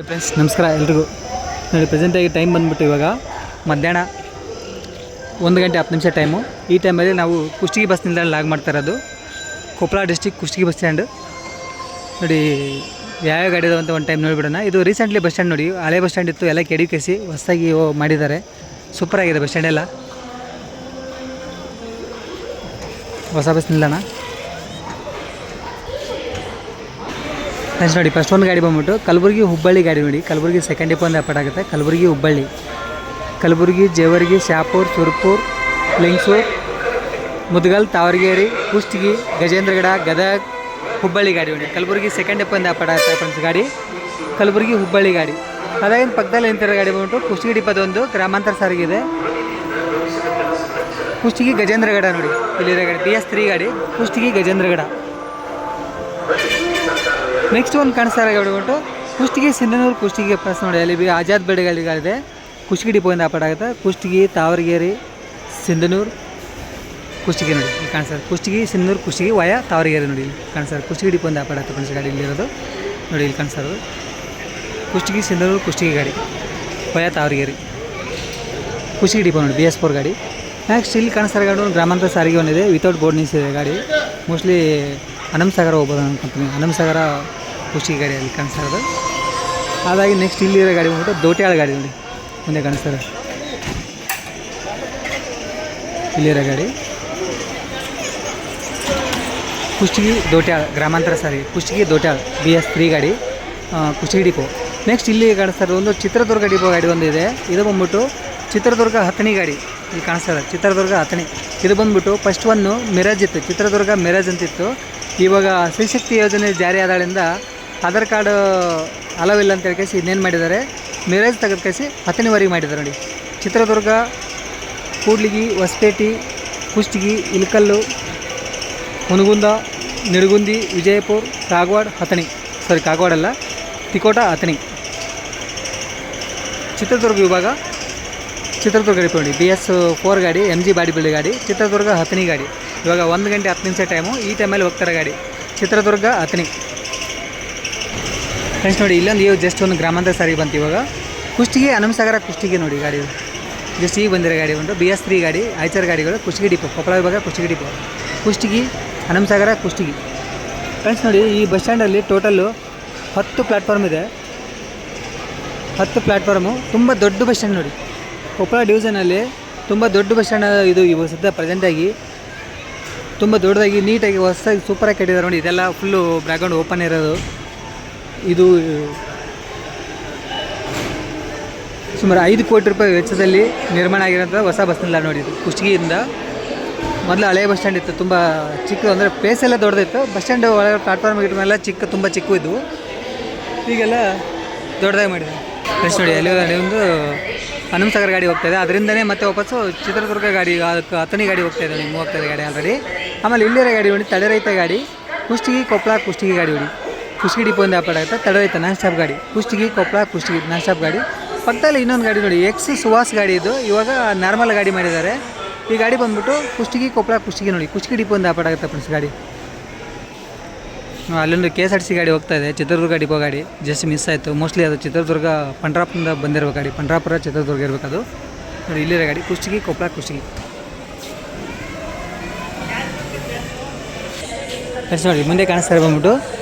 Friends ನಮಸ್ಕಾರ ಎಲ್ರಿಗೂ. ನೋಡಿ ಪ್ರೆಸೆಂಟಾಗಿ ಟೈಮ್ ಬಂದುಬಿಟ್ಟು ಇವಾಗ ಮಧ್ಯಾಹ್ನ 1 ಗಂಟೆ 10 ನಿಮಿಷ ಟೈಮು. ಈ ಟೈಮಲ್ಲಿ ನಾವು ಕುಷ್ಟಗಿ ಬಸ್ ನಿಲ್ದಾಣ ಲಾಗ್ ಮಾಡ್ತಾ ಇರೋದು. Koppal district Kushtagi bus stand ನೋಡಿ. ಯಾವ್ಯಾವ ಗಾಡಿ ಇದಾವೆ ಅಂತ ಒಂದು ಟೈಮ್ ನೋಡಿಬಿಡೋಣ. ಇದು ರೀಸೆಂಟ್ಲಿ ಬಸ್ ಸ್ಟ್ಯಾಂಡ್ ನೋಡಿ, ಹಳೆ ಬಸ್ ಸ್ಟ್ಯಾಂಡ್ ಇತ್ತು, ಎಲ್ಲ ಕೆಡಿಕೆಸಿ ಹೊಸದಾಗಿ ಮಾಡಿದ್ದಾರೆ. ಸೂಪರಾಗಿದೆ ಬಸ್ ಸ್ಟ್ಯಾಂಡ್ ಎಲ್ಲ, ಹೊಸ ಬಸ್ ನಿಲ್ದಾಣ. ನೆಕ್ಸ್ಟ್ ನೋಡಿ ಫಸ್ಟ್ ಒಂದು ಗಾಡಿ ಬಂದ್ಬಿಟ್ಟು ಕಲಬುರಗಿ ಹುಬ್ಬಳ್ಳಿ ಗಾಡಿ ನೋಡಿ. ಕಲಬುರಗಿ ಸೆಕೆಂಡ್ ಡಿಪೋ ಒಂದು ಅಪಾರ್ಟ್ ಆಗುತ್ತೆ. ಕಲಬುರಗಿ ಹುಬ್ಬಳ್ಳಿ, ಕಲಬುರಗಿ ಜೇವರ್ಗಿ ಶಾಪುರ್ ಸುರ್ಪುರ್ ಲಿಂಗ್ಸೂರ್ ಮುದ್ಗಲ್ ತಾವರಗೇರಿ ಕುಷ್ಟಗಿ ಗಜೇಂದ್ರಗಡ ಗದಗ್ ಹುಬ್ಬಳ್ಳಿ ಗಾಡಿ ನೋಡಿ. ಕಲಬುರಗಿ ಸೆಕೆಂಡ್ ಡಿಪೋ ಒಂದು ಅಪಾರ್ಟ್ ಆಗುತ್ತೆ ಫ್ರೆಂಡ್ಸ್ ಗಾಡಿ. ಕಲಬುರಗಿ ಹುಬ್ಬಳ್ಳಿ ಗಾಡಿ. ಅದಾಗಿನ ಪಕ್ಕದಲ್ಲಿ ನಿಂತಿರೋ ಗಾಡಿ ಬಂದ್ಬಿಟ್ಟು ಕುಷ್ಟಗಿ ಡಿಪೋದೊಂದು ಗ್ರಾಮಾಂತರ ಸಾರಿಗೆ ಇದೆ. ಕುಷ್ಟಗಿ ಗಜೇಂದ್ರಗಡ ನೋಡಿ, ಇಲ್ಲಿರೋ ಗಾಡಿ BS3 ಗಾಡಿ ಕುಷ್ಟಗಿ ಗಜೇಂದ್ರಗಡ. ನೆಕ್ಸ್ಟ್ ಒಂದು ಕಾಣಿಸ್ತಾ ಗಾಡಿ ಬಂದ್ಬಿಟ್ಟು ಕುಷ್ಟಗಿ ಸಿಂಧನೂರು ಕುಷ್ಟಗಿ ಪ್ಲಸ್ ನೋಡಿ. ಅಲ್ಲಿ ಆಜಾದ್ ಬೆಳೆಗಳಿದೆ. ಕುಷ್ಟಗಿ ಡಿಪೋಯಿಂದ ಅಪಾರ್ಟ್ ಆಗುತ್ತೆ. ಕುಷ್ಟಗಿ ತಾವರಗೇರಿ ಸಿಂಧನೂರು ಕುಷ್ಟಗಿ ನೋಡಿ ಇಲ್ಲಿ ಕಾಣಿಸ್ತಾರೆ. ಕುಷ್ಟಗಿ ಸಿಂಧನೂರು ಕುಷ್ಟಗಿ ವಯ ತಾವರಗೇರಿ ನೋಡಿ ಇಲ್ಲಿ ಕಾಣಿಸ್ತಾರೆ. ಕುಷ್ಟಗಿ ಡಿಪೋಯಿಂದ ಅಪಾರ್ಟ್ ಆಗುತ್ತೆ ಫ್ರೆಂಡ್ಸ್ ಗಾಡಿ ಇಲ್ಲಿರೋದು ನೋಡಿ. ಇಲ್ಲಿ ಕಾಣಿಸ್ತಾರೋದು ಕುಷ್ಟಗಿ ಸಿಂಧನೂರು ಕುಷ್ಟಗಿ ಗಾಡಿ ವಯ ತಾವರಗೇರಿ ಕುಷ್ಟಗಿ ಡಿಪೋ ನೋಡಿ BS4 ಗಾಡಿ. ನೆಕ್ಸ್ಟ್ ಇಲ್ಲಿ ಕಾಣಿಸ್ತಾರೆ ಗಾಡಿ ಒಂದು ಗ್ರಾಮಾಂತರ ಸಾರಿಗೆ ಒಂದಿದೆ, ವಿತೌಟ್ ಬೋರ್ಡ್ ನಿಲ್ಸಿದೆ ಗಾಡಿ. ಮೋಸ್ಟ್ಲಿ ಹನುಮಸಾಗರ ಹೋಗ್ಬೋದು ಅನ್ಕೊಂತೀನಿ. ಹನುಮಸಾಗರ ಕುಷ್ಟಗಿ ಗಾಡಿ ಅಲ್ಲಿ ಕಾಣಿಸ್ತಾರೋದು. ಹಾಗಾಗಿ ನೆಕ್ಸ್ಟ್ ಇಲ್ಲಿರೋ ಗಾಡಿ ಬಂದ್ಬಿಟ್ಟು ದೋಟ್ಯಾಳ ಗಾಡಿ ನೋಡಿ ಮುಂದೆ ಕಾಣಿಸ್ತಾರೆ. ಇಲ್ಲಿರೋ ಗಾಡಿ ಕುಷ್ಟಗಿ ದೋಟ್ಯಾಳ ಗ್ರಾಮಾಂತರ ಸಾರಿಗೆ ಕುಷ್ಟಗಿ ದೋಟ್ಯಾಳ BS3 ಗಾಡಿ ಕುಷ್ಟಗಿ ಡಿಪೋ. ನೆಕ್ಸ್ಟ್ ಇಲ್ಲಿ ಕಾಣಿಸ್ತಾರೆ ಒಂದು ಚಿತ್ರದುರ್ಗ ಡಿಪೋ ಗಾಡಿ ಒಂದಿದೆ. ಇದು ಬಂದ್ಬಿಟ್ಟು ಚಿತ್ರದುರ್ಗ ಹತ್ತನಿ ಗಾಡಿ ಇಲ್ಲಿ ಕಾಣಿಸ್ತಾರೆ. ಚಿತ್ರದುರ್ಗ ಹತ್ತನಿ ಇದು ಬಂದ್ಬಿಟ್ಟು ಫಸ್ಟ್ ಒನ್ನು ಮಿರಾಜ್ ಇತ್ತು, ಚಿತ್ರದುರ್ಗ ಮಿರಾಜ್ ಅಂತಿತ್ತು. ಇವಾಗ ಸ್ತ್ರೀಶಕ್ತಿ ಯೋಜನೆ ಜಾರಿ ಆದಾಳಿಂದ ಆಧಾರ್ ಕಾರ್ಡ್ ಅಲವಿಲ್ಲ ಅಂತ ಹೇಳಿ ಇನ್ನೇನು ಮಾಡಿದ್ದಾರೆ, ಮಿರಾಜ್ ತೆಗೆದು ಕಳಿಸಿ ಹತ್ತನಿವರೆಗೆ ಮಾಡಿದ್ದಾರೆ ನೋಡಿ. ಚಿತ್ರದುರ್ಗ ಕೂಡ್ಲಿಗಿ ಹೊಸಪೇಟೆ ಕುಷ್ಟಗಿ ಇಲ್ಕಲ್ಲು ಹುನಗುಂದ ನಿಡಗುಂದಿ ವಿಜಯಪುರ ಕಾಗವಾಡ ಹತ್ತನಿ ಕಾಗವಾಡ ಅಲ್ಲ ತಿಕೋಟ ಹತ್ತನಿ ಚಿತ್ರದುರ್ಗ ವಿಭಾಗ. ಚಿತ್ರದುರ್ಗ ಡಿಪೋ ನೋಡಿ BS4 ಗಾಡಿ MG ಬಾಡಿ ಬಿಲ್ಡ್ ಗಾಡಿ. ಚಿತ್ರದುರ್ಗ ಹತ್ತನಿ ಗಾಡಿ. ಇವಾಗ 1 ಗಂಟೆ 10 ನಿಮಿಷ ಟೈಮು. ಈ ಟೈಮಲ್ಲಿ ಹೋಗ್ತಾರೆ ಗಾಡಿ ಚಿತ್ರದುರ್ಗ ಹತ್ತನಿ. ಫ್ರೆಂಡ್ಸ್ ನೋಡಿ ಇಲ್ಲೊಂದು ಜಸ್ಟ್ ಒಂದು ಗ್ರಾಮಾಂತರ ಸಾರಿಗೆ ಬಂತು ಇವಾಗ. ಕುಷ್ಟಗಿ ಹನುಮಸಾಗರ ಕುಷ್ಟಗಿ ನೋಡಿ ಗಾಡಿ ಜಸ್ಟ್ ಈಗ ಬಂದಿರೋ ಗಾಡಿ ಒಂದು BS3 ಗಾಡಿ ಐಚರ್ ಗಾಡಿಗಳು ಕುಷ್ಟಗಿ ಡಿಪೋ ಕೊಪ್ಪಳ ವಿಭಾಗ ಕುಷ್ಟಗಿ ಡಿಪೋ ಕುಷ್ಟಗಿ ಹನುಮಸಾಗರ ಕುಷ್ಟಗಿ. ಫ್ರೆಂಡ್ಸ್ ನೋಡಿ ಈ ಬಸ್ ಸ್ಟ್ಯಾಂಡಲ್ಲಿ ಟೋಟಲ್ಲು 10 ಪ್ಲ್ಯಾಟ್ಫಾರ್ಮ್ ಇದೆ. 10 ಪ್ಲ್ಯಾಟ್ಫಾರ್ಮು ತುಂಬ ದೊಡ್ಡ ಬಸ್ ಸ್ಟ್ಯಾಂಡ್ ನೋಡಿ. ಕೊಪ್ಪಳ ಡಿವಿಷನಲ್ಲಿ ತುಂಬ ದೊಡ್ಡ ಬಸ್ ಸ್ಟ್ಯಾಂಡ್ ಇದು. ಇವಾಗ ಸದ್ಯ ಪ್ರೆಸೆಂಟಾಗಿ ತುಂಬ ದೊಡ್ಡದಾಗಿ ನೀಟಾಗಿ ಹೊಸದಾಗಿ ಸೂಪರಾಗಿ ಕಟ್ಟಿದ್ದಾರೆ ನೋಡಿ. ಇದೆಲ್ಲ ಫುಲ್ಲು ಬ್ಯಾಕ್ಗ್ರೌಂಡ್ ಓಪನ್ ಇರೋದು. ಇದು ಸುಮಾರು 5 ಕೋಟಿ ರೂಪಾಯಿ ವೆಚ್ಚದಲ್ಲಿ ನಿರ್ಮಾಣ ಆಗಿರೋಂಥ ಹೊಸ ಬಸ್ ನಿಲ್ದಾಣ ನೋಡಿ. ಇದು ಕುಷ್ಟಗಿಯಿಂದ ಮೊದಲು ಹಳೆಯ ಬಸ್ ಸ್ಟ್ಯಾಂಡ್ ಇತ್ತು, ತುಂಬ ಚಿಕ್ಕ ಅಂದರೆ ಪ್ಲೇಸ್ ಎಲ್ಲ ದೊಡ್ಡದಿತ್ತು. ಬಸ್ ಸ್ಟ್ಯಾಂಡ್ ಒಳಗೆ ಪ್ಲಾಟ್ಫಾರ್ಮ್ ಗಿಟ್ಮೆಲ್ಲ ತುಂಬ ಚಿಕ್ಕ ಇದ್ದವು. ಈಗೆಲ್ಲ ದೊಡ್ಡದಾಗಿ ಮಾಡಿದ್ದಾರೆ. ಫ್ರೆಂಡ್ಸ್ ನೋಡಿ ಅಲ್ಲಿ ಒಂದು ಹನುಮಸಾಗರ ಗಾಡಿ ಹೋಗ್ತಾಯಿದೆ. ಅದರಿಂದನೇ ಮತ್ತೆ ವಾಪಸ್ಸು ಚಿತ್ರದುರ್ಗ ಗಾಡಿ ಹತ್ತನಿ ಗಾಡಿ ಹೋಗ್ತಾಯಿದೆ ನೋಡಿ, ಹೋಗ್ತಾಯಿದೆ ಗಾಡಿ ಆಲ್ರೆಡಿ. ಆಮೇಲೆ ಇಲ್ಲಿರೋ ಗಾಡಿ ನೋಡಿ ತಡೆರಹಿತ ಗಾಡಿ ಕುಷ್ಟಗಿ ಕೊಪ್ಪಳ ಕುಷ್ಟಗಿ ಗಾಡಿ ನೋಡಿ. ಕುಷ್ಟಗಿ ಡಿಪೋಯಿಂದ ಅಪಾರ್ಟ್ ಆಗುತ್ತೆ. ತಡೆರಹಿತ ನಾನ್ ಸ್ಟಾಪ್ ಗಾಡಿ ಕುಷ್ಟಗಿ ಕೊಪ್ಪಳ ಕುಷ್ಟಗಿ ನಾನ್ ಸ್ಟಾಪ್ ಗಾಡಿ. ಪಕ್ಕದಲ್ಲಿ ಇನ್ನೊಂದು ಗಾಡಿ ನೋಡಿ ಎಕ್ಸ್ ಸುವಾಸ್ ಗಾಡಿ. ಇದು ಇವಾಗ ನಾರ್ಮಲ್ ಗಾಡಿ ಮಾಡಿದ್ದಾರೆ. ಈ ಗಾಡಿ ಬಂದ್ಬಿಟ್ಟು ಕುಷ್ಟಗಿ ಕೊಪ್ಪಳ ಕುಷ್ಟಗಿ ನೋಡಿ ಕುಷ್ಟಗಿ ಡಿಪೋಯಿಂದ ಅಪಾರ್ಟ್ ಆಗುತ್ತೆ ಫ್ರೆಂಡ್ಸ್ ಗಾಡಿ. ಅಲ್ಲೊಂದು KSRTC ಗಾಡಿ ಹೋಗ್ತಾಯಿದೆ, ಚಿತ್ರದುರ್ಗ ಡಿಪೋ ಗಾಡಿ ಜಸ್ಟ್ ಮಿಸ್ ಆಯಿತು. ಮೋಸ್ಟ್ಲಿ ಅದು ಚಿತ್ರದುರ್ಗ ಪಂಡ್ರಾಪುರದಿಂದ ಬಂದಿರೋ ಗಾಡಿ, ಪಂಡ್ರಾಪುರ ಚಿತ್ರದುರ್ಗ ಇರಬೇಕದು ನೋಡಿ. ಇಲ್ಲಿರೋ ಗಾಡಿ ಕುಷ್ಟಗಿ ಕೊಪ್ಪಳ ಕುಷ್ಟಗಿ. ಎಸ್ ನೋಡಿ ಮುಂದೆ ಕಾಣಿಸ್ತಾರೆ ಬಂದ್ಬಿಟ್ಟು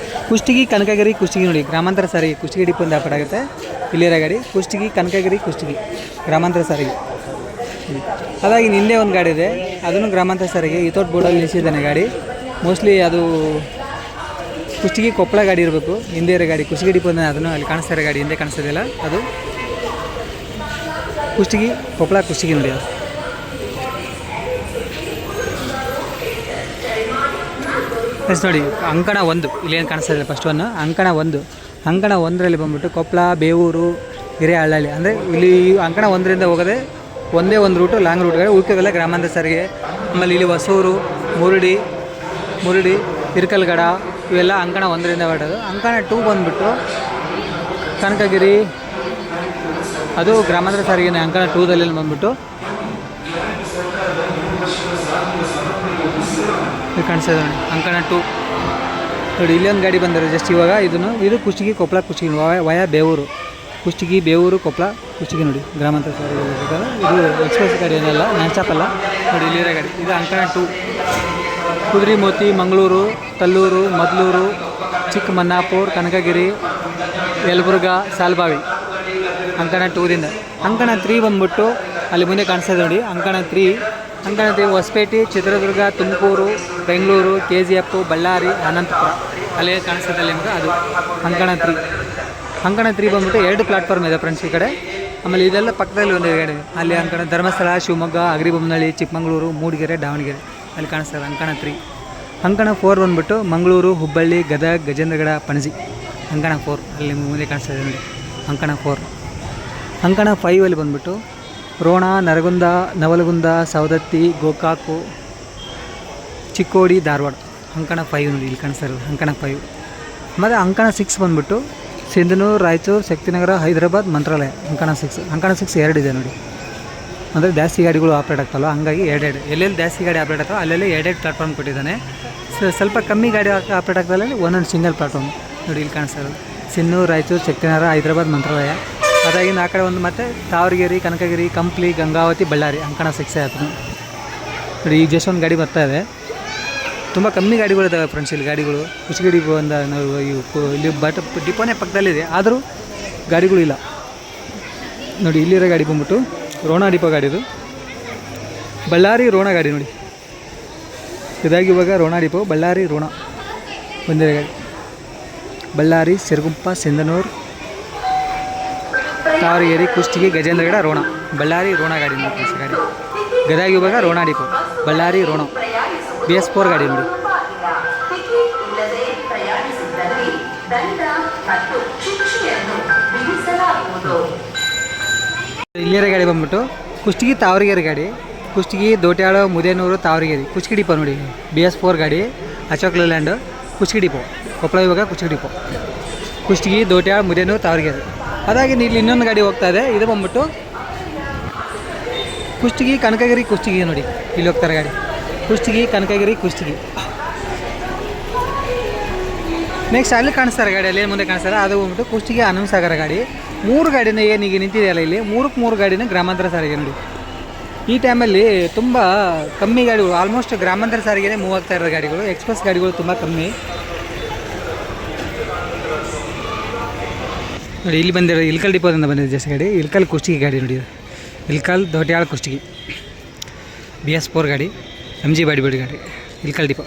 ಕುಷ್ಟಗಿ ಕನಕಗಿರಿ ಕುಷ್ಟಗಿ ನೋಡಿ ಗ್ರಾಮಾಂತರ ಸಾರಿಗೆ ಕುಷ್ಟಗಿ ಡಿಪೋಯಿಂದ ಅಪಾರ್ಟ್ ಆಗುತ್ತೆ. ಇಲ್ಲಿರೋ ಗಾಡಿ ಕುಷ್ಟಗಿ ಕನಕಗಿರಿ ಕುಷ್ಟಗಿ ಗ್ರಾಮಾಂತರ ಸಾರಿಗೆ. ಅದಾಗಿ ಹಿಂದೆ ಒಂದು ಗಾಡಿ ಇದೆ, ಅದನ್ನು ಗ್ರಾಮಾಂತರ ಸಾರಿಗೆ ವಿತೌಟ್ ಬೋರ್ಡಲ್ಲಿ ನಿಲ್ಲಿಸಿದ್ದಾನೆ ಗಾಡಿ. ಮೋಸ್ಟ್ಲಿ ಅದು ಕುಷ್ಟಗಿ ಕೊಪ್ಪಳ ಗಾಡಿ ಇರಬೇಕು. ಹಿಂದೆ ಇರೋ ಗಾಡಿ ಕುಷ್ಟಗಿ ಡಿಪೋದಿಂದ ಅದನ್ನು ಅಲ್ಲಿ ಕಾಣಿಸ್ತಾ ಇರೋ ಗಾಡಿ ಹಿಂದೆ ಕಾಣಿಸ್ತಿದೆಯಲ್ಲ ಅದು ಕುಷ್ಟಗಿ ಕೊಪ್ಪಳ ಕುಷ್ಟಗಿ ನೋಡಿ. ಅದು ಎಸ್ ನೋಡಿ ಅಂಕಣ 1 ಇಲ್ಲೇನು ಕಾಣಿಸ್ತಾ ಇದೆ ಫಸ್ಟ್ ಒನ್ ಅಂಕಣ 1. ಅಂಕಣ 1ರಲ್ಲಿ ಬಂದ್ಬಿಟ್ಟು ಕೊಪ್ಪಳ ಬೇವೂರು ಹಿರೇಹಳ್ಳಿ ಅಂದರೆ ಇಲ್ಲಿ ಅಂಕಣ 1ರಿಂದ ಹೋಗೋದೆ ಒಂದೇ ಒಂದು ರೂಟು ಲಾಂಗ್ ರೂಟ್ಗಳು. ಉಳ್ಕೋವೆಲ್ಲ ಗ್ರಾಮಾಂತರ ಸಾರಿಗೆ. ಆಮೇಲೆ ಇಲ್ಲಿ ಹೊಸೂರು ಮುರುಡಿ ಇರ್ಕಲ್ಗಡ ಇವೆಲ್ಲ ಅಂಕಣ 1ರಿಂದ ಹೊರಟೋದು. ಅಂಕಣ 2 ಬಂದುಬಿಟ್ಟು ಕನಕಗಿರಿ ಅದು ಗ್ರಾಮಾಂತರ ಸಾರಿಗೆ. ಅಂಕಣ 2ದಲ್ಲಿ ಬಂದುಬಿಟ್ಟು ಕಾಣಿಸ್ತಾ ಇದೆ ನೋಡಿ ಅಂಕಣ 2 ನೋಡಿ. ಇಲ್ಲೊಂದು ಗಾಡಿ ಬಂದಿರೋ ಜಸ್ಟ್ ಇವಾಗ ಇದು ಕುಷ್ಟಗಿ ಕೊಪ್ಪಳ ಕುಷ್ಟಗಿ ವಯ ಬೇವೂರು ಕುಷ್ಟಗಿ ಬೇವೂರು ಕೊಪ್ಪಳ ಕುಷ್ಟಗಿ ನೋಡಿ ಗ್ರಾಮಾಂತರ ಸಾರಿಗೆ ಹೋಗ್ಬೇಕಾದ್ರೆ ಇದು ಎಕ್ಸ್ಪ್ರೆಸ್ ಗಾಡಿ ಏನಲ್ಲ ನಾನ್ ಸ್ಟಾಪ್ ಅಲ್ಲ ನೋಡಿ ಇಲ್ಲಿರೋ ಗಾಡಿ ಇದು ಅಂಕಣ 2 ಕುದುರೆಮೋತಿ ಮಂಗಳೂರು ತಲ್ಲೂರು ಮದ್ಲೂರು ಚಿಕ್ಕಮನ್ನಾಪುರ ಕನಕಗಿರಿ ಯಲಬುರ್ಗಾ ಸಾಲ್ಬಾವಿ ಅಂಕಣ 2ದಿಂದ ಅಂಕಣ 3 ಬಂದ್ಬಿಟ್ಟು ಅಲ್ಲಿ ಮುಂದೆ ಕಾಣಿಸ್ತದೆ ನೋಡಿ ಅಂಕಣ 3 ಹೊಸಪೇಟೆ ಚಿತ್ರದುರ್ಗ ತುಮಕೂರು ಬೆಂಗಳೂರು KGF ಬಳ್ಳಾರಿ ಅನಂತಪುರ ಅಲ್ಲೇ ಕಾಣಿಸ್ತದೆ ಅಲ್ಲಿ ನಿಮ್ಗೆ ಅದು ಅಂಕಣ 3 ಬಂದ್ಬಿಟ್ಟು 2 ಪ್ಲಾಟ್ಫಾರ್ಮ್ ಇದೆ ಫ್ರೆಂಡ್ಸ್ ಈ ಕಡೆ. ಆಮೇಲೆ ಇದೆಲ್ಲ ಪಕ್ಕದಲ್ಲಿ ಒಂದು ಗಾಡಿ ಅಲ್ಲಿ ಅಂಕಣ ಧರ್ಮಸ್ಥಳ ಶಿವಮೊಗ್ಗ ಅಗ್ರಿಬೊಮ್ಮನಹಳ್ಳಿ ಚಿಕ್ಕಮಗಳೂರು ಮೂಡಿಗೆರೆ ದಾವಣಗೆರೆ ಅಲ್ಲಿ ಕಾಣಿಸ್ತದೆ ಅಂಕಣ 3. ಅಂಕಣ 4 ಬಂದ್ಬಿಟ್ಟು ಮಂಗಳೂರು ಹುಬ್ಬಳ್ಳಿ ಗದಗ ಗಜೇಂದ್ರಗಡ ಪಣಜಿ ಅಂಕಣ 4 ಅಲ್ಲಿ ಮುಂದೆ ಕಾಣಿಸ್ತದೆ ನೋಡಿ ಅಂಕಣ 4. ಅಂಕಣ 5 ಅಲ್ಲಿ ಬಂದ್ಬಿಟ್ಟು ರೋಣ ನರಗುಂದ ನವಲಗುಂದ ಸವದತ್ತಿ ಗೋಕಾಕು ಚಿಕ್ಕೋಡಿ ಧಾರವಾಡ ಅಂಕಣ 5 ನೋಡಿ ಇಲ್ಲಿ ಕಾಣಿಸ್ತಾ ಇರೋದು ಅಂಕಣ 5. ಮತ್ತು ಅಂಕಣ 6 ಬಂದ್ಬಿಟ್ಟು ಸಿಂಧನೂರು ರಾಯಚೂರು ಶಕ್ತಿನಗರ ಹೈದರಾಬಾದ್ ಮಂತ್ರಾಲಯ ಅಂಕಣ 6 2 ಇದೆ ನೋಡಿ. ಅಂದರೆ ಜಾಸ್ತಿ ಗಾಡಿಗಳು ಆಪ್ರೇಟ್ ಆಗ್ತಲ್ಲ ಹಂಗಾಗಿ ಎರಡೆರಡು ಎಲ್ಲೆಲ್ಲಿ ಜಾಸ್ತಿ ಗಾಡಿ ಆಪ್ರೇಟ್ ಆಗ್ತಾವೆ ಅಲ್ಲೆಲ್ಲಿ ಎರಡೆರಡು ಪ್ಲಾಟ್ಫಾರ್ಮ್ ಕೊಟ್ಟಿದ್ದಾನೆ. ಸ್ವಲ್ಪ ಕಮ್ಮಿ ಗಾಡಿ ಆಪ್ರೇಟ್ ಆಗ್ತಲ್ಲ ಒಂದೊಂದು ಸಿಂಗಲ್ ಪ್ಲಾಟ್ಫಾರ್ಮ್ ನೋಡಿ ಇಲ್ಲಿ ಕಾಣಿಸ್ತಾ ಇರೋದು ಸಿಂಧನೂರು ರಾಯಚೂರು ಶಕ್ತಿನಗರ ಹೈದರಾಬಾದ್ ಮಂತ್ರಾಲಯ. ಅದಾಗಿಂದ ಆ ಕಡೆ ಒಂದು ಮತ್ತು ತಾವರಗೆರೆ ಕನಕಗಿರಿ ಕಂಪ್ಲಿ ಗಂಗಾವತಿ ಬಳ್ಳಾರಿ ಅಂಕಣ 6 ಆಯ್ತು ನೋಡಿ. ಈಗ ಜಸ್ಟ್ ಒಂದು ಗಾಡಿ ಬರ್ತಾ ಇದೆ. ತುಂಬ ಕಮ್ಮಿ ಗಾಡಿಗಳಿದ್ದಾವೆ ಫ್ರೆಂಡ್ಸ್ ಇಲ್ಲಿ ಗಾಡಿಗಳು ಕುಷ್ಟಗಿ ಡಿಪೋ ಅಂತ ನಾವು ಇಲ್ಲಿ ಡಿಪೋನೇ ಪಕ್ಕದಲ್ಲಿದೆ ಆದರೂ ಗಾಡಿಗಳು ಇಲ್ಲ ನೋಡಿ. ಇಲ್ಲಿರೋ ಗಾಡಿ ಬಂದ್ಬಿಟ್ಟು ರೋಣ ಡಿಪೋ ಗಾಡಿದು ಬಳ್ಳಾರಿ ರೋಣ ಗಾಡಿ ನೋಡಿ ಇದಾಗಿ ಇವಾಗ ರೋಣ ಡಿಪೋ ಬಳ್ಳಾರಿ ರೋಣ ಒಂದೇ ಗಾಡಿ ಬಳ್ಳಾರಿ ಸಿರಗುಪ್ಪ ಸಿಂಧನೂರು ತಾವರಗೆರೆ ಕುಷ್ಟಗಿ ಗಜೇಂದ್ರಗಡ ರೋಣ ಬಳ್ಳಾರಿ ರೋಣ ಗಾಡಿ ನೋಡಿ ಗಾಡಿ ಗದಗ ಇವಾಗ ರೋಣ ಡಿಪೋ ಬಳ್ಳಾರಿ ರೋಣ BS4 ಗಾಡಿ ನೋಡಿ. ಇಲ್ಲಿರ ಗಾಡಿ ಬಂದ್ಬಿಟ್ಟು ಕುಷ್ಟಗಿ ತಾವರಗೆರೆ ಗಾಡಿ ಕುಷ್ಟಗಿ ದೋಟ್ಯಾಳ ಮುದೇನೂರು ತಾವರಗೆರೆ ಕುಷ್ಟಗಿ ಡಿಪೋ ನೋಡಿ BS4 ಗಾಡಿ ಅಶೋಕ್ ಲೇಲ್ಯಾಂಡ್ ಕುಷ್ಟಗಿ ಡಿಪೋ ಕೊಪ್ಪಳ ಇವಾಗ ಕುಷ್ಟಗಿ ಡಿಪೋ ಕುಷ್ಟಗಿ ದೋಟ್ಯಾಳ ಮುದೇನೂರು ತಾವರಗೆರೆ. ಅದಾಗಿ ಇಲ್ಲಿ ಇನ್ನೊಂದು ಗಾಡಿ ಹೋಗ್ತಾ ಇದೆ ಇದು ಬಂದ್ಬಿಟ್ಟು ಕುಷ್ಟಗಿ ಕನಕಗಿರಿ ಕುಷ್ಟಗಿ ನೋಡಿ ಇಲ್ಲಿ ಹೋಗ್ತಾರೆ ಗಾಡಿ ಕುಷ್ಟಗಿ ಕನಕಗಿರಿ ಕುಷ್ಟಗಿ. ನೆಕ್ಸ್ಟ್ ಅಲ್ಲಿ ಕಾಣಿಸ್ತಾರೆ ಗಾಡಿ ಅಲ್ಲಿ ಮುಂದೆ ಕಾಣಿಸ್ತಾರೆ ಅದು ಬಂದ್ಬಿಟ್ಟು ಕುಷ್ಟಗಿ ಹನುಮಸಾಗರ ಗಾಡಿ. 3 ಗಾಡಿನ ಏನೀಗ ನಿಂತಿದೆಯಲ್ಲ ಇಲ್ಲಿ 3 ಗಾಡಿನ ಗ್ರಾಮಾಂತರ ಸಾರಿಗೆ ನೋಡಿ. ಈ ಟೈಮಲ್ಲಿ ತುಂಬ ಕಮ್ಮಿ ಗಾಡಿಗಳು ಆಲ್ಮೋಸ್ಟ್ ಗ್ರಾಮಾಂತರ ಸಾರಿಗೆನೇ ಮೂವ್ ಆಗ್ತಾ ಇರೋ ಗಾಡಿಗಳು ಎಕ್ಸ್ಪ್ರೆಸ್ ಗಾಡಿಗಳು ತುಂಬ ಕಮ್ಮಿ ನೋಡಿ. ಇಲ್ಲಿ ಬಂದಿರೋ ಇಲ್ಕಲ್ ಡಿಪೋದಿಂದ ಬಂದಿದೆ ಜಸ್ಟ್ ಗಾಡಿ ಇಲ್ಕಲ್ ಕುಷ್ಟಗಿ ಗಾಡಿ ನೋಡಿ ಇಲ್ಕಲ್ ದೊಡ್ಯಾಳ ಕುಷ್ಟಗಿ BS4 ಗಾಡಿ MG ಬಾಡಿ ಗಾಡಿ ಇಲ್ಕಲ್ ಡಿಪೋ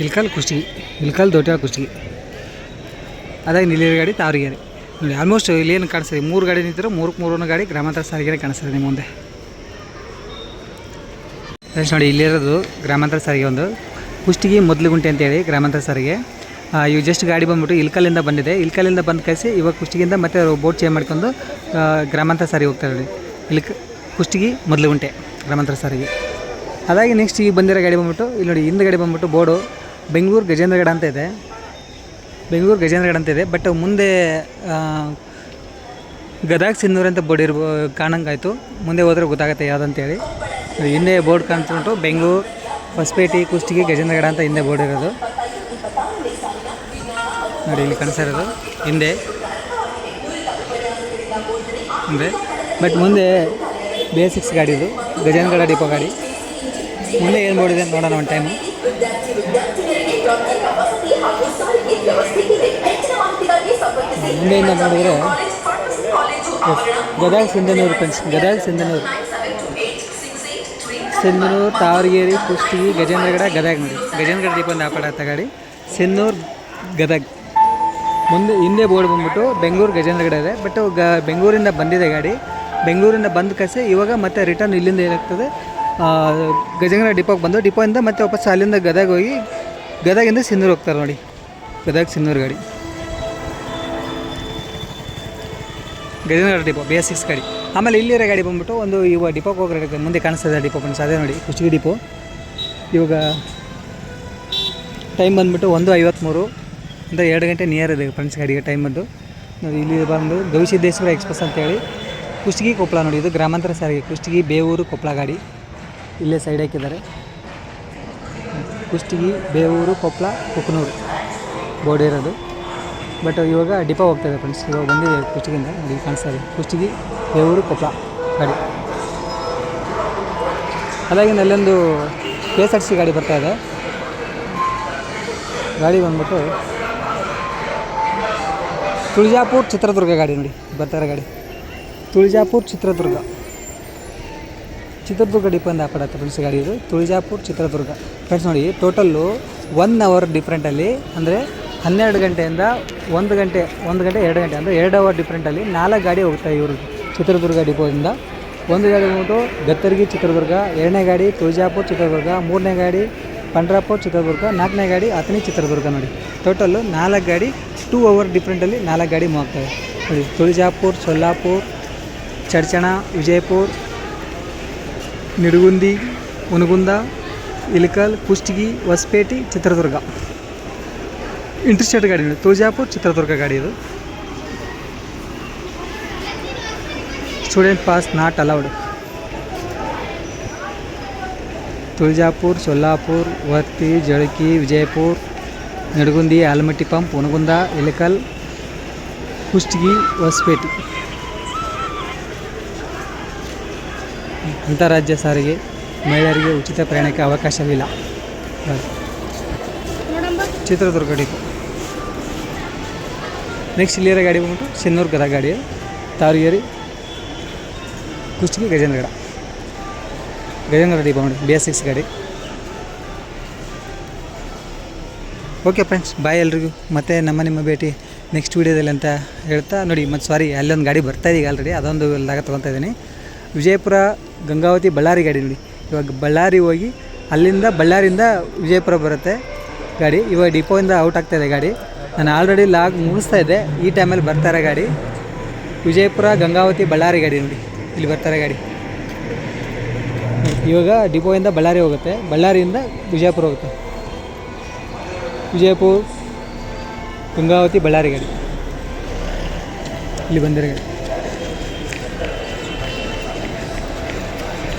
ಇಲ್ಕಲ್ ಕುಷ್ಟಗಿ ಇಲ್ಕಲ್ ದೊಡ್ಯಾಳ ಕುಷ್ಟಗಿ. ಅದಾಗಿ ನಿಲ್ಲಿರೋ ಗಾಡಿ ತಾವರಗೆರೆ ನೋಡಿ. ಆಲ್ಮೋಸ್ಟ್ ಇಲ್ಲೇನು ಕಾಣಿಸ್ತದೆ 3 ಗಾಡಿ ನಿಂತಿರೋ 3 ಗಾಡಿ ಗ್ರಾಮಾಂತರ ಸಾರಿಗೆನೇ ಕಾಣಿಸ್ತದೆ ನಿಮ್ಮ ಮುಂದೆ ನೋಡಿ. ಇಲ್ಲಿರೋದು ಗ್ರಾಮಾಂತರ ಸಾರಿಗೆ ಒಂದು ಕುಷ್ಟಗಿ ಮೊದಲುಗುಂಟೆ ಅಂತೇಳಿ ಗ್ರಾಮಾಂತರ ಸಾರಿಗೆ. ಇವು ಜಸ್ಟ್ ಗಾಡಿ ಬಂದ್ಬಿಟ್ಟು ಇಲ್ಕಲ್ಲಿಂದ ಬಂದಿದೆ ಇಲ್ಕಲ್ಲಿಂದ ಬಂದು ಕಳಿಸಿ ಇವಾಗ ಕುಷ್ಟಗಿಯಿಂದ ಮತ್ತೆ ಬೋಟ್ ಚೇಂಜ್ ಮಾಡ್ಕೊಂಡು ಗ್ರಾಮಾಂತರ ಸಾರಿಗೆ ಹೋಗ್ತಾರೆ ನೋಡಿ ಕುಷ್ಟಗಿ ಮೊದಲುಗುಂಟೆ ಗ್ರಾಮಾಂತರ ಸಾರಿಗೆ. ಅದಾಗಿ ನೆಕ್ಸ್ಟ್ ಈಗ ಬಂದಿರೋ ಗಾಡಿ ಬಂದ್ಬಿಟ್ಟು ಇಲ್ಲಿ ನೋಡಿ ಹಿಂದೆ ಗಾಡಿ ಬಂದ್ಬಿಟ್ಟು ಬೋರ್ಡು ಬೆಂಗಳೂರು ಗಜೇಂದ್ರಗಡ ಅಂತ ಇದೆ ಬೆಂಗಳೂರು ಗಜೇಂದ್ರಗಡ ಅಂತ ಇದೆ. ಬಟ್ ಮುಂದೆ ಗದಗ ಸಿನ್ನೂರು ಅಂತ ಬೋರ್ಡ್ ಕಾಣಂಗಾಯ್ತು ಮುಂದೆ ಹೋದ್ರೆ ಗೊತ್ತಾಗುತ್ತೆ ಯಾವುದಂತೇಳಿ. ಹಿಂದೆ ಬೋರ್ಡ್ ಕಾಣ್ತುಂಟು ಬೆಂಗಳೂರು ಹೊಸಪೇಟೆ ಕುಷ್ಟಗಿ ಗಜೇಂದ್ರಗಡ ಅಂತ ಹಿಂದೆ ಬೋರ್ಡ್ ಇರೋದು ನೋಡಿ ಇಲ್ಲಿ ಕಾಣಿಸ್ತಾ ಇರೋದು ಹಿಂದೆ ಬಟ್ ಮುಂದೆ BS6 ಗಾಡಿದು ಗಜೇಂದ್ರಗಡ ಡಿಪೋ ಗಾಡಿ ಮುಂದೆ ಏನು ಬೋರ್ಡ್ ಇದೆ ನೋಡೋಣ ಒಂದು ಟೈಮು. ಮುಂದೆಯಿಂದ ನೋಡಿದ್ರೆ ಗದಗ ಸಿಂಧನೂರು ಫ್ರೆಂಡ್ಸ್ ಗದಗ ಸಿಂಧನೂರು ತಾವರಗೆರೆ ಕುಷ್ಟಗಿ ಗಜೇಂದ್ರಗಡ ಗದಗ ನೋಡಿ ಗಜೇಂದ್ರಗಡ ಡಿಪೋ ಒಂದು ಆಪಾಡತ್ತ ಗಾಡಿ ಸಿನ್ನೂರು ಗದಗ. ಮುಂದೆ ಹಿಂದೆ ಬೋರ್ಡ್ ಬಂದ್ಬಿಟ್ಟು ಬೆಂಗಳೂರು ಗಜೇಂದ್ರಗಡ ಇದೆ. ಬಟ್ ಬೆಂಗಳೂರಿಂದ ಬಂದಿದೆ ಗಾಡಿ ಬೆಂಗಳೂರಿಂದ ಬಂದು ಕಳಿಸಿ ಇವಾಗ ಮತ್ತೆ ರಿಟರ್ನ್ ಇಲ್ಲಿಂದ ಏನಾಗ್ತದೆ ಗಜೇಂದ್ರಗಡ ಡಿಪೋಗೆ ಬಂದು ಡಿಪೋಯಿಂದ ಮತ್ತೆ ವಾಪಸ್ ಅಲ್ಲಿಂದ ಗದಗ ಹೋಗಿ ಗದಗಿಂದ ಸಿನ್ನೂರು ಹೋಗ್ತಾರೆ ನೋಡಿ ಗದಗ ಸಿನ್ನೂರು ಗಾಡಿ ಗಜೇಂದ್ರಗಡ ಡಿಪೋ BS6 ಗಾಡಿ. ಆಮೇಲೆ ಇಲ್ಲಿರೋ ಗಾಡಿ ಬಂದ್ಬಿಟ್ಟು ಒಂದು ಇವಾಗ ಡಿಪೋಗೆ ಹೋಗಿ ಮುಂದೆ ಕಾಣಿಸ್ತದೆ ಡಿಪೋ ಫ್ರೆಂಡ್ಸ್ ಅದೇ ನೋಡಿ ಕುಷ್ಟಗಿ ಡಿಪೋ. ಇವಾಗ ಟೈಮ್ ಬಂದುಬಿಟ್ಟು 1:53 ಅಂದರೆ 2 ಗಂಟೆ ನಿಯರ್ ಇದೆ ಫ್ರೆಂಡ್ಸ್ ಗಾಡಿಗೆ ಟೈಮ್ ಬಂದು ನೋಡಿ. ಇಲ್ಲಿ ಬಂದು ಗವಿಸಿದ್ದೇಶ್ವರ ಎಕ್ಸ್ಪ್ರೆಸ್ ಅಂತೇಳಿ ಕುಷ್ಟಗಿ ಕೊಪ್ಪಳ ನೋಡಿ ಇದು ಗ್ರಾಮಾಂತರ ಸಾರಿಗೆ ಕುಷ್ಟಗಿ ಬೇವೂರು ಕೊಪ್ಪಳ ಗಾಡಿ ಇಲ್ಲೇ ಸೈಡ್ ಹಾಕಿದ್ದಾರೆ ಕುಷ್ಟಗಿ ಬೇವೂರು ಕೊಪ್ಪಳ ಕುಕನೂರು ಬೋರ್ಡ್ ಇರೋದು ಬಟ್ ಇವಾಗ ಡಿಪೋ ಹೋಗ್ತಾಯಿದೆ ಫ್ರೆಂಡ್ಸ್. ಇವಾಗ ಬಂದಿದೆ ಕುಷ್ಟಗಿಯಿಂದ, ನೋಡಿ ಕಾಣಿಸ್ತಾ ಇದೆ ಕುಷ್ಟಗಿ ದೇವರು ಕೊಪ್ಪಳ ಗಾಡಿ. ಅದಾಗಿ ಅಲ್ಲೊಂದು KSRTC ಗಾಡಿ ಬರ್ತಾಯಿದೆ. ಗಾಡಿ ಬಂದ್ಬಿಟ್ಟು ತುಳಜಾಪುರ ಚಿತ್ರದುರ್ಗ ಗಾಡಿ ನೋಡಿ ಬರ್ತಾರೆ ಗಾಡಿ. ತುಳಜಾಪುರ ಚಿತ್ರದುರ್ಗ ಡಿಪೋಯಿಂದ ಆಪಡತ್ತೆ ಫ್ರೆಂಡ್ಸ್ ಗಾಡಿ ಇದು. ತುಳಜಾಪುರ ಚಿತ್ರದುರ್ಗ ಫ್ರೆಂಡ್ಸ್ ನೋಡಿ, ಟೋಟಲ್ಲು 1 ಅವರ್ ಡಿಫ್ರೆಂಟಲ್ಲಿ, ಅಂದರೆ 12 ಗಂಟೆಯಿಂದ 1 ಗಂಟೆ 2 ಗಂಟೆ ಅಂದರೆ 2 ಅವರ್ ಡಿಫ್ರೆಂಟಲ್ಲಿ 4 ಗಾಡಿ ಹೋಗ್ತಾವೆ ಇವ್ರಿಗೆ ಚಿತ್ರದುರ್ಗ ಡಿಪೋದಿಂದ. ಒಂದು ಗಾಡಿ ಬಂದ್ಬಿಟ್ಟು ಗತ್ತರ್ಗಿ ಚಿತ್ರದುರ್ಗ, 2ನೇ ಗಾಡಿ ತುಳಜಾಪುರ ಚಿತ್ರದುರ್ಗ, 3ನೇ ಗಾಡಿ ಪಂಡ್ರಾಪುರ ಚಿತ್ರದುರ್ಗ, 4ನೇ ಗಾಡಿ ಅಥಣಿ ಚಿತ್ರದುರ್ಗ. ನೋಡಿ ಟೋಟಲ್ಲು 4 ಗಾಡಿ 2 ಅವರ್ ಡಿಫ್ರೆಂಟಲ್ಲಿ 4 ಗಾಡಿ ಮೂವ್ ಆಗ್ತವೆ ನೋಡಿ. ತುಳಜಾಪುರ, ಸೊಲ್ಲಾಪುರ, ಚಡ್ಚಣ, ವಿಜಯಪುರ, ನಿಡಗುಂದಿ, ಹುನಗುಂದ, ಇಳಕಲ್, ಕುಷ್ಟಗಿ, ಹೊಸಪೇಟೆ, ಚಿತ್ರದುರ್ಗ. ಇಂಟರ್ಸ್ಟೇಟ್ ಗಾಡಿ ನೋಡಿ, ತುಳಜಾಪುರ ಚಿತ್ರದುರ್ಗ ಗಾಡಿ ಇದು. Student pass not allowed. Tuljapur, Solapur, Varti, Jalaki, Vijayapura, Nidagundi, Almatti pump, Hungund, Ilkal, Kushtagi, Hosapete. ಅಂತಾರಾಜ್ಯ ಸಾರಿಗೆ ಮಹಿಳೆಯರಿಗೆ ಉಚಿತ ಪ್ರಯಾಣಕ್ಕೆ ಅವಕಾಶವಿಲ್ಲ. ಚಿತ್ರದುರ್ಗ ಡಿಪೋ. ನೆಕ್ಸ್ಟ್ ಇಲ್ಲಿರೋ ಗಾಡಿ ಬಂದ್ಬಿಟ್ಟು ಸಿನ್ನೂರು ಗದಗ ಗಾಡಿ, ತಾವರಗೆರೆ, ಕುಷ್ಟಗಿ, ಗಜೇಂದ್ರಗಡ ಡಿಪೋ ನೋಡಿ, BS6 ಗಾಡಿ. ಓಕೆ ಫ್ರೆಂಡ್ಸ್, ಬಾಯ್ ಎಲ್ರಿಗೂ. ಮತ್ತು ನಿಮ್ಮ ಭೇಟಿ ನೆಕ್ಸ್ಟ್ ವೀಡಿಯೋದಲ್ಲಿ ಅಂತ ಹೇಳ್ತಾ ನೋಡಿ. ಮತ್ತು ಸಾರಿ, ಅಲ್ಲೊಂದು ಗಾಡಿ ಬರ್ತಾಯಿದೆ ಈಗ ಆಲ್ರೆಡಿ, ಅದೊಂದು ಲಾಗ ತೊಗೊತಾ ಇದ್ದೀನಿ. ವಿಜಯಪುರ ಗಂಗಾವತಿ ಬಳ್ಳಾರಿ ಗಾಡಿ ನೋಡಿ. ಇವಾಗ ಬಳ್ಳಾರಿ ಹೋಗಿ ಬಳ್ಳಾರಿಯಿಂದ ವಿಜಯಪುರ ಬರುತ್ತೆ ಗಾಡಿ. ಇವಾಗ ಡಿಪೋಯಿಂದ ಔಟ್ ಆಗ್ತಾಯಿದೆ ಗಾಡಿ. ನಾನು ಆಲ್ರೆಡಿ ಲಾಗ್ ಮುಗಿಸ್ತಾ ಇದ್ದೆ, ಈ ಟೈಮಲ್ಲಿ ಬರ್ತಾರೆ ಗಾಡಿ. ವಿಜಯಪುರ ಗಂಗಾವತಿ ಬಳ್ಳಾರಿ ಗಾಡಿ ನೋಡಿ, ಇಲ್ಲಿ ಬರ್ತಾರೆ ಗಾಡಿ. ಇವಾಗ ಡಿಪೋಯಿಂದ ಬಳ್ಳಾರಿ ಹೋಗುತ್ತೆ, ಬಳ್ಳಾರಿಯಿಂದ ವಿಜಯಪುರ ಹೋಗುತ್ತೆ. ವಿಜಯಪುರ ಗಂಗಾವತಿ ಬಳ್ಳಾರಿ ಗಾಡಿ ಇಲ್ಲಿ ಬಂದಿರೋ ಗಾಡಿ.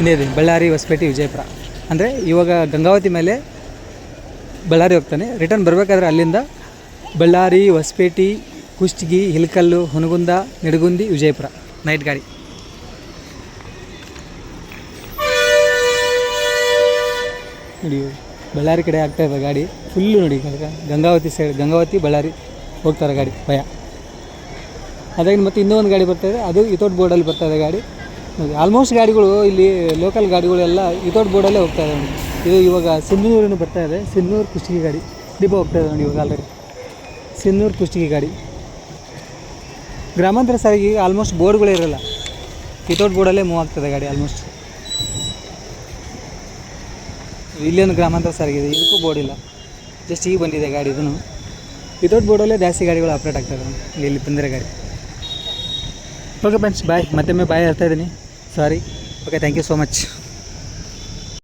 ಇನ್ನೇ ಇದೆ ಬಳ್ಳಾರಿ, ಹೊಸಪೇಟೆ, ವಿಜಯಪುರ. ಅಂದರೆ ಇವಾಗ ಗಂಗಾವತಿ ಮೇಲೆ ಬಳ್ಳಾರಿ ಹೋಗ್ತಾನೆ. ರಿಟರ್ನ್ ಬರಬೇಕಾದ್ರೆ ಅಲ್ಲಿಂದ ಬಳ್ಳಾರಿ, ಹೊಸಪೇಟೆ, ಕುಷ್ಟಗಿ, ಇಳಕಲ್ಲು, ಹುನಗುಂದ, ನಿಡಗುಂದಿ, ವಿಜಯಪುರ ನೈಟ್ ಗಾಡಿ. ನೋಡಿ ಬಳ್ಳಾರಿ ಕಡೆ ಆಗ್ತಾಯಿದೆ ಗಾಡಿ ಫುಲ್ಲು. ನೋಡಿ ಗಂಗಾವತಿ ಸೈಡ್, ಗಂಗಾವತಿ ಬಳ್ಳಾರಿ ಹೋಗ್ತಾರೆ ಗಾಡಿ ಭಯ. ಅದಾಗಿ ಮತ್ತು ಇನ್ನೊಂದು ಗಾಡಿ ಬರ್ತಾಯಿದೆ, ಅದು ಇತೋಟ್ ಬೋರ್ಡಲ್ಲಿ ಬರ್ತಾಯಿದೆ ಗಾಡಿ. ಆಲ್ಮೋಸ್ಟ್ ಗಾಡಿಗಳು ಇಲ್ಲಿ ಲೋಕಲ್ ಗಾಡಿಗಳೆಲ್ಲ ಇತೋಟ್ ಬೋರ್ಡಲ್ಲೇ ಹೋಗ್ತಾಯಿದೆ ನೋಡಿ. ಇದು ಇವಾಗ ಸಿನ್ನೂರಿನ ಬರ್ತಾಯಿದೆ, ಸಿನ್ನೂರು ಕುಷ್ಟಗಿ ಗಾಡಿ ಡಿಪೋ ಹೋಗ್ತಾಯಿದೆ ನೋಡಿ. ಇವಾಗ ಆಲ್ರೆಡಿ ಸಿನ್ನೂರು ಕುಷ್ಟಗಿ ಗಾಡಿ. ಗ್ರಾಮಾಂತರ ಸಾರಿಗೆ ಆಲ್ಮೋಸ್ಟ್ ಬೋರ್ಡ್ಗಳೇ ಇರೋಲ್ಲ, ಇತೋಟ್ ಬೋರ್ಡಲ್ಲೇ ಮೂವ್ ಆಗ್ತದೆ ಗಾಡಿ ಆಲ್ಮೋಸ್ಟ್. ಇಲ್ಲೇನು ಗ್ರಾಮಾಂತರ ಸಾರಿಗೆ ಇದೆ, ಇದಕ್ಕೂ ಬೋರ್ಡ್ ಇಲ್ಲ, ಜಸ್ಟ್ ಈಗ ಬಂದಿದೆ ಗಾಡಿ. ಇದನ್ನು ವಿತೌಟ್ ಬೋರ್ಡಲ್ಲೇ ಜಾಸ್ತಿ ಗಾಡಿಗಳು ಆಪ್ರೇಟ್ ಆಗ್ತದೆ ಇಲ್ಲಿ ಬಂದಿರೋ ಗಾಡಿ. Okay friends, bye. ಮತ್ತೊಮ್ಮೆ ಬಾಯ್ ಹೇಳ್ತಾ ಇದ್ದೀನಿ, sorry. Okay, thank you so much.